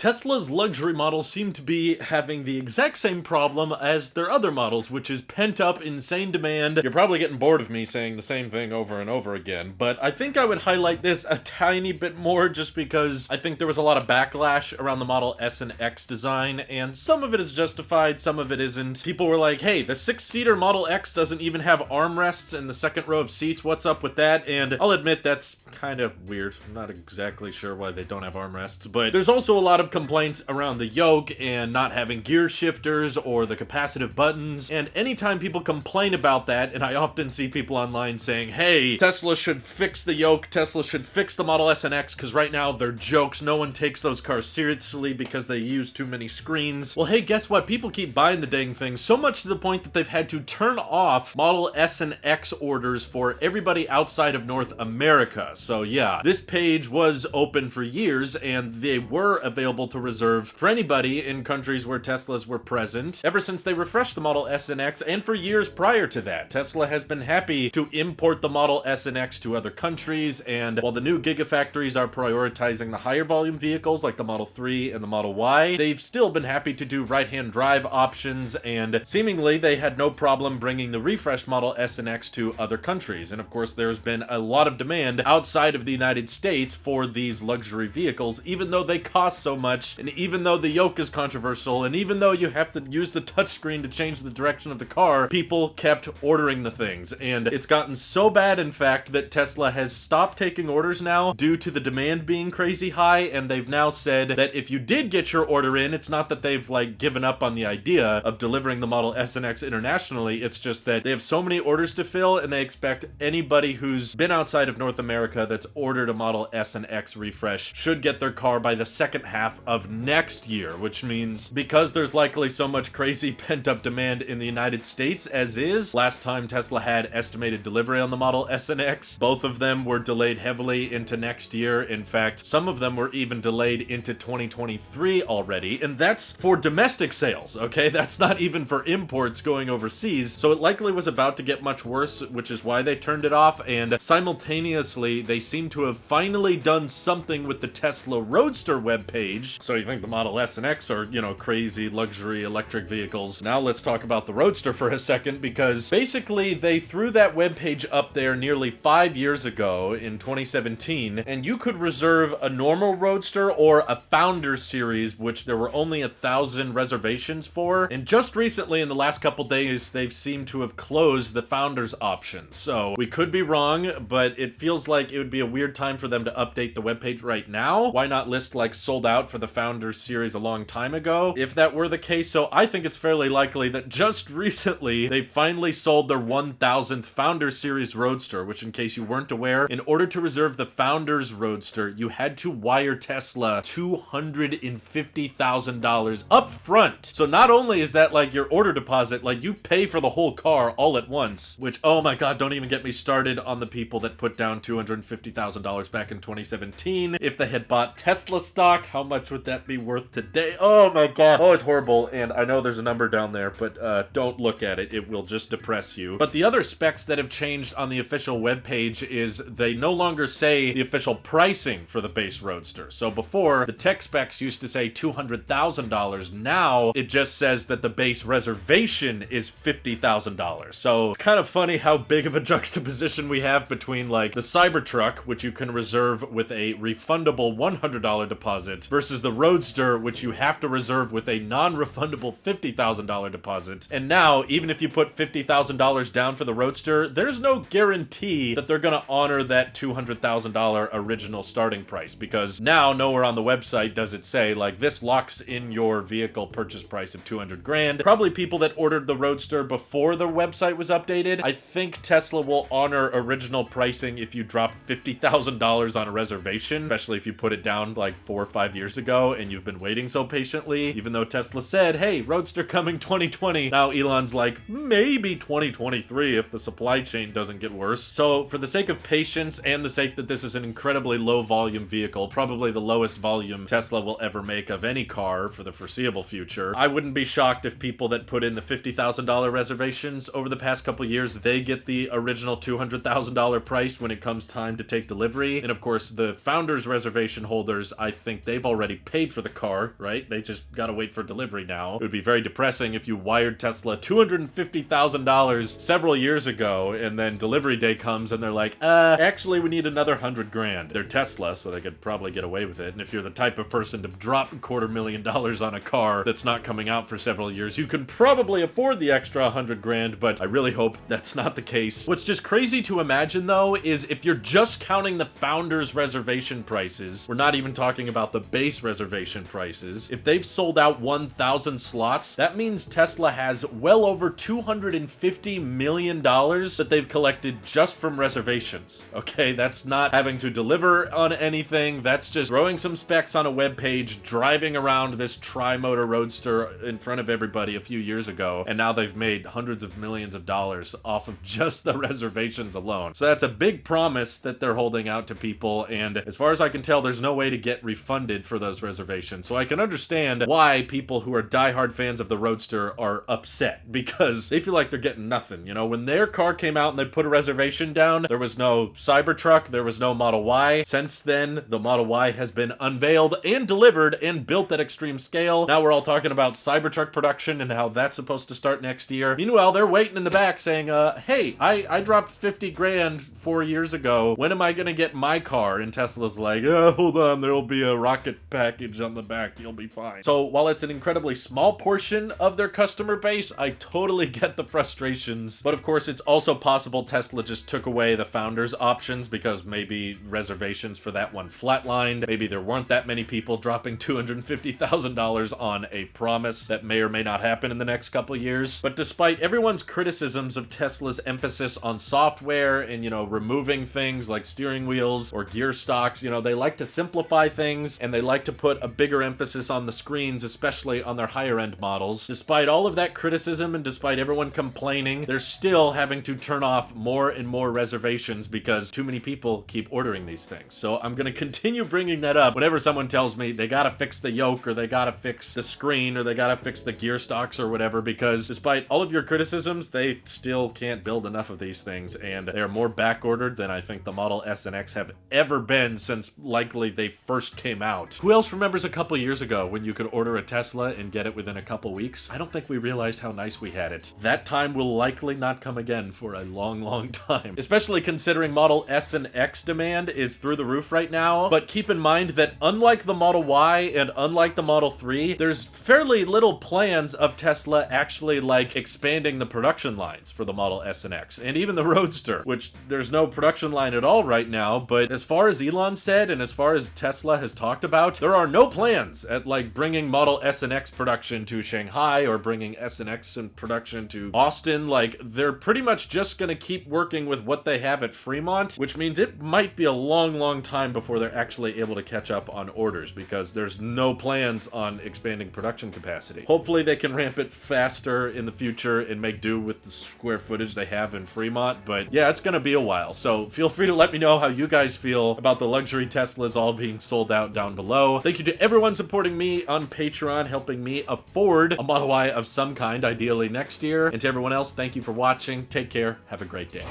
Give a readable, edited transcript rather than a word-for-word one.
Tesla's luxury models seem to be having the exact same problem as their other models, which is pent-up, insane demand. You're probably getting bored of me saying the same thing over and over again, but I think I would highlight this a tiny bit more just because I think there was a lot of backlash around the Model S and X design, and some of it is justified, some of it isn't. People were like, hey, the 6-seater Model X doesn't even have armrests in the second row of seats, what's up with that? And I'll admit that's kind of weird. I'm not exactly sure why they don't have armrests, but there's also a lot of complaints around the yoke and not having gear shifters or the capacitive buttons, and anytime people complain about that, and I often see people online saying, hey, Tesla should fix the yoke, Tesla should fix the Model S and X, because right now they're jokes, no one takes those cars seriously because they use too many screens. Well, hey, guess what? People keep buying the dang thing, so much to the point that they've had to turn off Model S and X orders for everybody outside of North America. So yeah, this page was open for years, and they were available to reserve for anybody in countries where Teslas were present ever since they refreshed the Model S and X, and for years prior to that. Tesla has been happy to import the Model S and X to other countries, and while the new gigafactories are prioritizing the higher volume vehicles like the Model 3 and the Model Y, they've still been happy to do right-hand drive options, and seemingly they had no problem bringing the refreshed Model S and X to other countries. And of course, there's been a lot of demand outside of the United States for these luxury vehicles, even though they cost so much, and even though the yoke is controversial, and even though you have to use the touchscreen to change the direction of the car, people kept ordering the things. And it's gotten so bad, in fact, that Tesla has stopped taking orders now due to the demand being crazy high, and they've now said that if you did get your order in, it's not that they've like given up on the idea of delivering the Model S and X internationally, it's just that they have so many orders to fill, and they expect anybody who's been outside of North America that's ordered a Model S and X refresh should get their car by the second half of next year, which means because there's likely so much crazy pent-up demand in the United States as is, last time Tesla had estimated delivery on the Model S and X, both of them were delayed heavily into next year. In fact, some of them were even delayed into 2023 already, and that's for domestic sales, okay? That's not even for imports going overseas, so it likely was about to get much worse, which is why they turned it off, and simultaneously, they seem to have finally done something with the Tesla Roadster webpage. So you think the Model S and X are, you know, crazy luxury electric vehicles. Now let's talk about the Roadster for a second, because basically they threw that webpage up there nearly 5 years ago in 2017, and you could reserve a normal Roadster or a Founder series, which there were only 1,000 reservations for, and just recently in the last couple days they've seemed to have closed the Founders option. So we could be wrong, but it feels like it would be a weird time for them to update the webpage right now. Why not list like sold out for the Founders series a long time ago, if that were the case? So I think it's fairly likely that just recently they finally sold their 1,000th Founders series Roadster, which, in case you weren't aware, in order to reserve the Founders Roadster, you had to wire Tesla $250,000 up front. So not only is that like your order deposit, like you pay for the whole car all at once, which, oh my god, don't even get me started on the people that put down $250,000 back in 2017. If they had bought Tesla stock, how much would that be worth today? Oh my god. Oh, it's horrible. And I know there's a number down there, but don't look at it. It will just depress you. But the other specs that have changed on the official webpage is they no longer say the official pricing for the base Roadster. So before, the tech specs used to say $200,000. Now it just says that the base reservation is $50,000. So it's kind of funny how big of a juxtaposition we have between like the Cybertruck, which you can reserve with a refundable $100 deposit, versus the Roadster, which you have to reserve with a non-refundable $50,000 deposit. And now, even if you put $50,000 down for the Roadster, there's no guarantee that they're gonna honor that $200,000 original starting price, because now nowhere on the website does it say like this locks in your vehicle purchase price of 200 grand. Probably people that ordered the Roadster before the website was updated. I think Tesla will honor original pricing if you drop $50,000 on a reservation, especially if you put it down like 4 or 5 years ago and you've been waiting so patiently, even though Tesla said, hey, Roadster coming 2020. Now Elon's like, maybe 2023 if the supply chain doesn't get worse. So for the sake of patience and the sake that this is an incredibly low volume vehicle, probably the lowest volume Tesla will ever make of any car for the foreseeable future, I wouldn't be shocked if people that put in the $50,000 reservations over the past couple years, they get the original $200,000 price when it comes time to take delivery. And of course, the Founders reservation holders, I think they've already already paid for the car, right? They just gotta wait for delivery now. It would be very depressing if you wired Tesla $250,000 several years ago, and then delivery day comes and they're like, actually we need another $100,000. They're Tesla, so they could probably get away with it. And if you're the type of person to drop $250,000 on a car that's not coming out for several years, you can probably afford the extra $100,000, but I really hope that's not the case. What's just crazy to imagine though is if you're just counting the founders' reservation prices, we're not even talking about the base reservation prices. If they've sold out 1,000 slots, that means Tesla has well over $250 million that they've collected just from reservations. Okay, that's not having to deliver on anything. That's just throwing some specs on a web page, driving around this tri-motor Roadster in front of everybody a few years ago, and now they've made hundreds of millions of dollars off of just the reservations alone. So that's a big promise that they're holding out to people, and as far as I can tell, there's no way to get refunded for those reservations. So I can understand why people who are diehard fans of the Roadster are upset, because they feel like they're getting nothing. You know, when their car came out and they put a reservation down, there was no Cybertruck, there was no Model Y. Since then, the Model Y has been unveiled and delivered and built at extreme scale. Now we're all talking about Cybertruck production and how that's supposed to start next year. Meanwhile, they're waiting in the back saying, hey, I dropped 50 grand 4 years ago. When am I gonna get my car? And Tesla's like, hold on, there'll be a rocket package on the back, you'll be fine. So while it's an incredibly small portion of their customer base, I totally get the frustrations. But of course, it's also possible Tesla just took away the founders options because maybe reservations for that one flatlined. Maybe there weren't that many people dropping $250,000 on a promise that may or may not happen in the next couple years. But despite everyone's criticisms of Tesla's emphasis on software and, you know, removing things like steering wheels or gear stocks, you know, they like to simplify things and they like to put a bigger emphasis on the screens, especially on their higher end models. Despite all of that criticism and despite everyone complaining, they're still having to turn off more and more reservations because too many people keep ordering these things. So I'm gonna continue bringing that up whenever someone tells me they gotta fix the yoke or they gotta fix the screen or they gotta fix the gear stocks or whatever, because despite all of your criticisms, they still can't build enough of these things, and they're more back ordered than I think the Model S and X have ever been since likely they first came out. Who else remembers a couple years ago when you could order a Tesla and get it within a couple weeks? I don't think we realized how nice we had it. That time will likely not come again for a long, long time, especially considering Model S and X demand is through the roof right now. But keep in mind that unlike the Model Y and unlike the Model 3, there's fairly little plans of Tesla actually like expanding the production lines for the Model S and X and even the Roadster, which there's no production line at all right now. But as far as Elon said and as far as Tesla has talked about, there are no plans at like bringing Model S and X production to Shanghai or bringing S and X in production to Austin. Like, they're pretty much just gonna keep working with what they have at Fremont, which means it might be a long, long time before they're actually able to catch up on orders because there's no plans on expanding production capacity. Hopefully they can ramp it faster in the future and make do with the square footage they have in Fremont, but yeah, it's gonna be a while. So feel free to let me know how you guys feel about the luxury Teslas all being sold out down below. Thank you to everyone supporting me on Patreon, helping me afford a Model Y of some kind, ideally next year. And to everyone else, thank you for watching. Take care. Have a great day.